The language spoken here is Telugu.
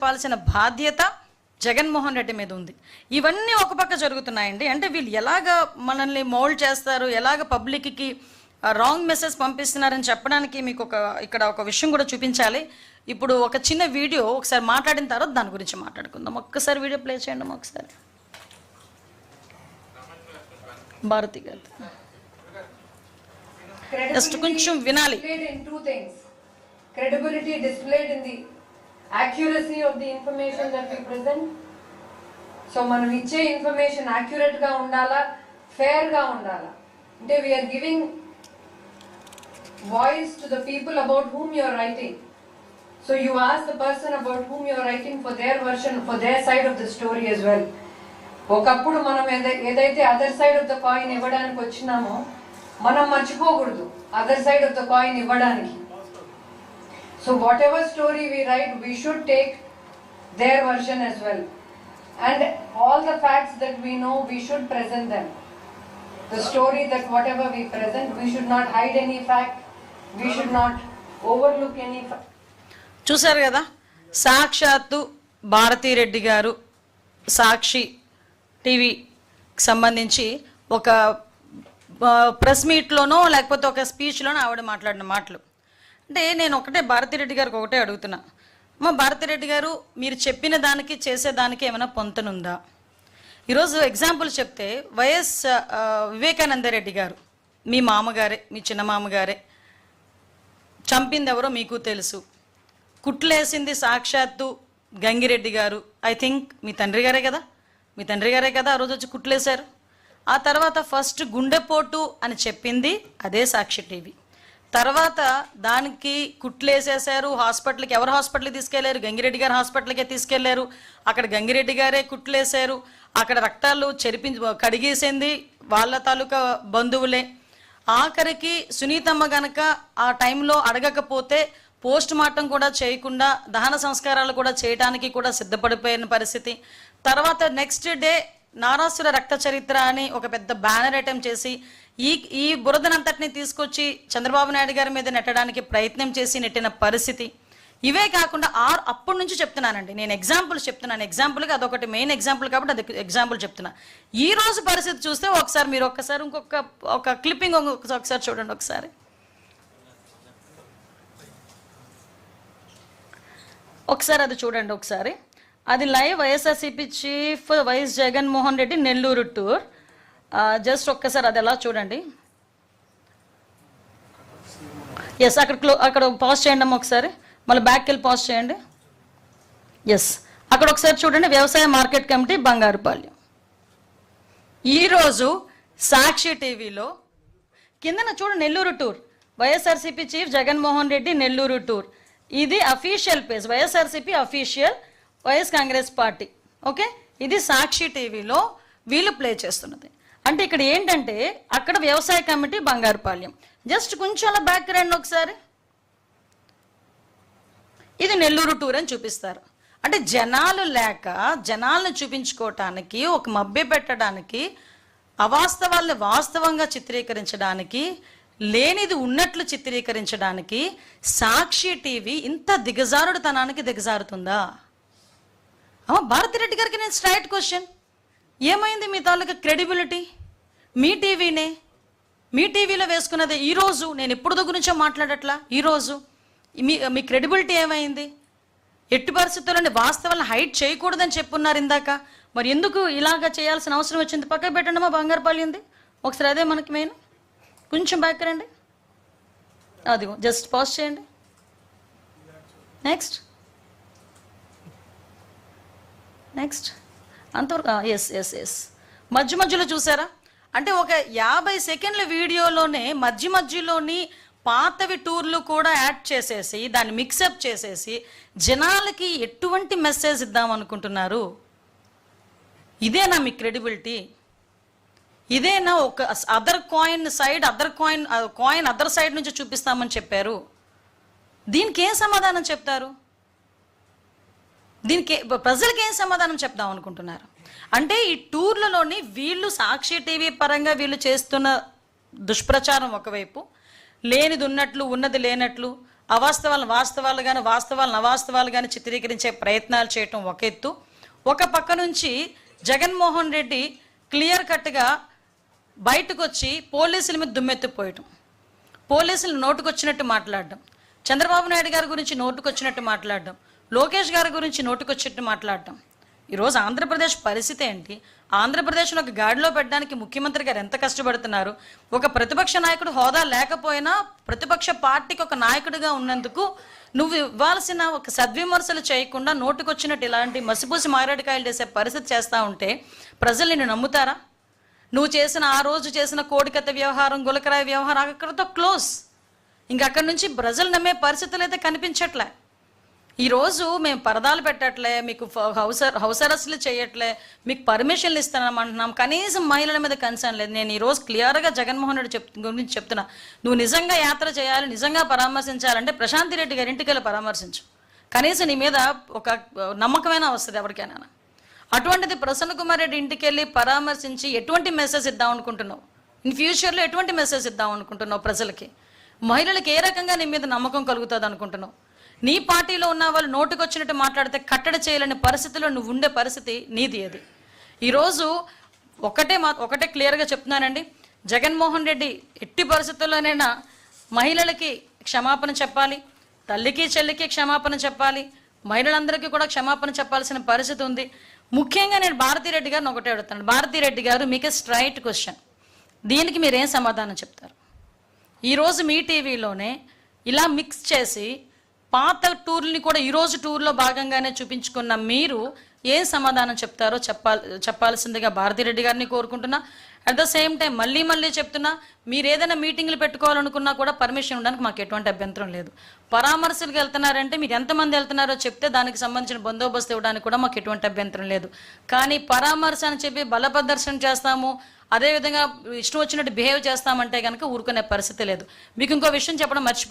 చెప్పాల్సిన బాధ్యత జగన్మోహన్ రెడ్డి మీద ఉంది. ఇవన్నీ ఒక పక్క జరుగుతున్నాయండి. అంటే వీళ్ళు ఎలాగ మనల్ని మౌల్డ్ చేస్తారు, ఎలాగ పబ్లిక్కి రాంగ్ మెసేజ్ పంపిస్తున్నారని చెప్పడానికి మీకు ఇక్కడ ఒక విషయం కూడా చూపించాలి. ఇప్పుడు ఒక చిన్న వీడియో ఒకసారి మాట్లాడిన తర్వాత దాని గురించి మాట్లాడుకుందాం. ఒక్కసారి వీడియో ప్లే చేయండి. ఒకసారి భారతి గారు జస్ట్ కొంచెం వినాలి. Credibility displayed in the accuracy of the information that we present. So మనం ఇచ్చే ఇన్ఫర్మేషన్ accurate గా ఉండాలా, fair గా ఉండాలా. అంటే we are giving voice to the people about whom you are writing. So you ask the person about whom you are writing for their version, for their side of the story as well. ఒకప్పుడు మనం ఏదైతే other side of the coin ఇవ్వడానికి వచ్చినామో మనం మర్చిపోకూడదు other side of the coin ఇవ్వడానికి. So whatever story we write, we should take their version as well. And all the facts that we know, we should present them. The story that whatever we present, we should not hide any fact. We should not overlook any fact. చూసారు కదా, సాక్షాత్తు భారతీ రెడ్డి గారు సాక్షి టీవీకి సంబంధించి ఒక ప్రెస్ మీట్లోనో లేకపోతే ఒక స్పీచ్లోనో ఆవిడ మాట్లాడిన మాటలు. అంటే నేను ఒకటే భారతిరెడ్డి గారికి ఒకటే అడుగుతున్నా, మా భారతిరెడ్డి గారు మీరు చెప్పిన దానికి చేసేదానికి ఏమైనా పొంతనుందా? ఈరోజు ఎగ్జాంపుల్ చెప్తే వైఎస్ వివేకానంద రెడ్డి గారు మీ మామగారే, మీ చిన్న మామగారే, చంపింది ఎవరో మీకు తెలుసు, కుట్లేసింది సాక్షాత్తు గంగిరెడ్డి గారు, ఐ థింక్ మీ తండ్రి గారే కదా, మీ తండ్రి గారే కదా ఆ రోజు వచ్చి కుట్లేశారు. ఆ తర్వాత ఫస్ట్ గుండెపోటు అని చెప్పింది అదే సాక్షి టీవీ. తర్వాత దానికి కుట్లేసేసారు, హాస్పిటల్కి ఎవరు హాస్పిటల్కి తీసుకెళ్లారు? గంగిరెడ్డి గారు హాస్పిటల్కే తీసుకెళ్లారు. అక్కడ గంగిరెడ్డి గారే కుట్లేశారు, అక్కడ రక్తాలు కడిగేసింది వాళ్ళ తాలూకా బంధువులే. ఆఖరికి సునీతమ్మ గనక ఆ టైంలో అడగకపోతే పోస్ట్ మార్టం కూడా చేయకుండా దహన సంస్కారాలు కూడా చేయడానికి కూడా సిద్ధపడిపోయిన పరిస్థితి. తర్వాత నెక్స్ట్ డే నారాసుర రక్త చరిత్ర అని ఒక పెద్ద బ్యానర్ ఐటమ్ చేసి ఈ బురదనంతటిని తీసుకొచ్చి చంద్రబాబు నాయుడు గారి మీద నెట్టడానికి ప్రయత్నం చేసి నెట్టిన పరిస్థితి. ఇవే కాకుండా అప్పటి నుంచి చెప్తున్నానండి, నేను ఎగ్జాంపుల్స్ చెప్తున్నాను. ఎగ్జాంపుల్గా అదొకటి మెయిన్ ఎగ్జాంపుల్ కాబట్టి అది ఎగ్జాంపుల్ చెప్తున్నా. ఈ రోజు పరిస్థితి చూస్తే మీరు ఒక్కసారి ఒక క్లిప్పింగ్ ఒకసారి చూడండి. ఒకసారి అది చూడండి. ఒకసారి అది live YSRCP chief YS Jaganmohan Reddy Nellore tour. Just ఒక్కసారి అది ఎలా చూడండి. ఎస్, అక్కడ పాజ్ చేయండి అమ్మ, ఒకసారి మళ్ళీ బ్యాక్కి వెళ్ళి పాజ్ చేయండి. ఎస్, అక్కడ ఒకసారి చూడండి. వ్యవసాయ మార్కెట్ కమిటీ బంగారుపాళ్యం. ఈరోజు సాక్షి టీవీలో కిందన చూడండి, Nellore tour, YSRCP chief Jaganmohan Reddy Nellore tour. ఇది official page, YSRCP official, YS Congress party. Okay, ఇది సాక్షి టీవీలో వీళ్ళు ప్లే చేస్తున్నది. అంటే ఇక్కడ ఏంటంటే అక్కడ వ్యవసాయ కమిటీ బంగారుపాళ్యం. జస్ట్ కొంచెం అలా బ్యాక్ రండి ఒకసారి. ఇది నెల్లూరు టూర్ అని చూపిస్తారు. అంటే జనాలు లేక జనాలను చూపించుకోవటానికి, ఒక మభ్య పెట్టడానికి, అవాస్తవాల్ని వాస్తవంగా చిత్రీకరించడానికి, లేనిది ఉన్నట్లు చిత్రీకరించడానికి సాక్షి టీవీ ఇంత దిగజారుడుతనానికి దిగజారుతుందా? భారతిరెడ్డి గారికి నేను స్ట్రైట్ క్వశ్చన్, ఏమైంది మీ తాలూకా క్రెడిబిలిటీ? మీ టీవీనే, మీ టీవీలో వేసుకున్నది. ఈరోజు నేను ఎప్పుడు గురించో మాట్లాడట్లా, ఈరోజు మీ క్రెడిబిలిటీ ఏమైంది? ఎట్టి పరిస్థితుల్లోని వాస్తవాలను హైట్ చేయకూడదని చెప్పున్నారు ఇందాక. మరి ఎందుకు ఇలాగా చేయాల్సిన అవసరం వచ్చింది? పక్కన పెట్టండి మా బంగారుపాళ్యంది ఒకసారి. అదే మనకి మెయిన్. కొంచెం బ్యాక్ రండి, అదిగో జస్ట్ పాజ్ చేయండి. నెక్స్ట్ అంతవరకు. ఎస్ మధ్యలో చూసారా? అంటే ఒక 50 సెకండ్ల వీడియోలోనే మధ్యలోని పాతవి టూర్లు కూడా యాడ్ చేసేసి దాన్ని మిక్సప్ చేసేసి జనాలకి ఎటువంటి మెసేజ్ ఇద్దాం అనుకుంటున్నారు? ఇదేనా మీ క్రెడిబిలిటీ? ఇదేనా ఒక కాయిన్ అదర్ సైడ్ నుంచి చూపిస్తామని చెప్పారు? దీనికి ఏం సమాధానం చెప్తారు? దీనికి ప్రజలకి ఏం సమాధానం చెప్దాం అనుకుంటున్నారు? అంటే ఈ టూర్లలోని వీళ్ళు సాక్షి టీవీ పరంగా వీళ్ళు చేస్తున్న దుష్ప్రచారం ఒకవైపు, లేనిది ఉన్నట్లు ఉన్నది లేనట్లు, అవాస్తవాలను వాస్తవాలు కానీ వాస్తవాలను అవాస్తవాలు కానీ చిత్రీకరించే ప్రయత్నాలు చేయటం ఒక ఎత్తు. ఒక పక్క నుంచి జగన్మోహన్ రెడ్డి క్లియర్ కట్గా బయటకు వచ్చి పోలీసుల మీద దుమ్మెత్తిపోయటం, పోలీసులు నోటుకొచ్చినట్టు మాట్లాడడం, చంద్రబాబు నాయుడు గారి గురించి నోటుకొచ్చినట్టు మాట్లాడడం, లోకేష్ గారి గురించి నోటుకొచ్చినట్టు మాట్లాడడం. ఈరోజు ఆంధ్రప్రదేశ్ పరిస్థితి ఏంటి? ఆంధ్రప్రదేశ్లో ఒక గాడిలో పెట్టడానికి ముఖ్యమంత్రి గారు ఎంత కష్టపడుతున్నారు? ఒక ప్రతిపక్ష నాయకుడు హోదా లేకపోయినా ప్రతిపక్ష పార్టీకి ఒక నాయకుడిగా ఉన్నందుకు నువ్వు ఇవ్వాల్సిన ఒక సద్విమర్శలు చేయకుండా నోటుకొచ్చినట్టు ఇలాంటి మసిపూసి మారేడుకాయలు చేసే పరిస్థితి చేస్తూ ఉంటే ప్రజలు నిన్ను నమ్ముతారా? నువ్వు చేసిన ఆ రోజు చేసిన కోడికత్త వ్యవహారం, గులకరాయి వ్యవహారం అక్కడితో క్లోజ్. ఇంక అక్కడి నుంచి ప్రజలు నమ్మే పరిస్థితులు అయితే కనిపించట్లే. ఈరోజు మేము పరదాలు పెట్టట్లే, మీకు హౌస్ అరెస్టులు చేయట్లే, మీకు పర్మిషన్లు ఇస్తామంటున్నాం, కనీసం మహిళల మీద కన్సర్న్ లేదు. నేను ఈరోజు క్లియర్గా జగన్మోహన్ రెడ్డి గురించి చెప్తున్నా, నువ్వు నిజంగా యాత్ర చేయాలి, నిజంగా పరామర్శించాలంటే ప్రశాంతి రెడ్డి గారి ఇంటికి వెళ్ళి పరామర్శించు. కనీసం నీ మీద ఒక నమ్మకమైనా వస్తుంది ఎవరికైనా. అటువంటిది ప్రసన్న కుమార్ రెడ్డి ఇంటికి వెళ్ళి పరామర్శించి ఎటువంటి మెసేజ్ ఇద్దాం అనుకుంటున్నావు? ఇన్ ఫ్యూచర్లో ఎటువంటి మెసేజ్ ఇద్దాం అనుకుంటున్నావు ప్రజలకి? మహిళలకు ఏ రకంగా నీ మీద నమ్మకం కలుగుతుంది అనుకుంటున్నావు? నీ పార్టీలో ఉన్న వాళ్ళు నోటుకొచ్చినట్టు మాట్లాడితే కట్టడి చేయలేని పరిస్థితిలో నువ్వు ఉండే పరిస్థితి నీది. అది ఈరోజు ఒకటే క్లియర్గా చెప్తున్నానండి, జగన్మోహన్ రెడ్డి ఎట్టి పరిస్థితుల్లోనైనా మహిళలకి క్షమాపణ చెప్పాలి, తల్లికి చెల్లికి క్షమాపణ చెప్పాలి, మహిళలందరికీ కూడా క్షమాపణ చెప్పాల్సిన పరిస్థితి ఉంది. ముఖ్యంగా నేను భారతిరెడ్డి గారిని ఒకటే అడుగుతాను. భారతిరెడ్డి గారు, మీకే స్ట్రైట్ క్వశ్చన్, దీనికి మీరేం సమాధానం చెప్తారు? ఈరోజు మీ టీవీలోనే ఇలా మిక్స్ చేసి పాత టూర్ని కూడా ఈరోజు టూర్లో భాగంగానే చూపించుకున్న మీరు ఏం సమాధానం చెప్తారో చెప్పాల్సిందిగా భారతిరెడ్డి గారిని కోరుకుంటున్నా. అట్ ద సేమ్ టైం మళ్ళీ చెప్తున్నా, మీరు ఏదైనా మీటింగ్లు పెట్టుకోవాలనుకున్నా కూడా పర్మిషన్ ఉండడానికి మాకు ఎటువంటి అభ్యంతరం లేదు. పరామర్శలకు వెళ్తున్నారంటే మీరు ఎంతమంది వెళ్తున్నారో చెప్తే దానికి సంబంధించిన బందోబస్తు ఇవ్వడానికి కూడా మాకు ఎటువంటి అభ్యంతరం లేదు. కానీ పరామర్శ అని చెప్పి బలప్రదర్శన చేస్తాము, అదేవిధంగా ఇష్టం వచ్చినట్టు బిహేవ్ చేస్తామంటే కనుక ఊరుకునే పరిస్థితి లేదు. మీకు ఇంకో విషయం చెప్పడం మర్చిపోయి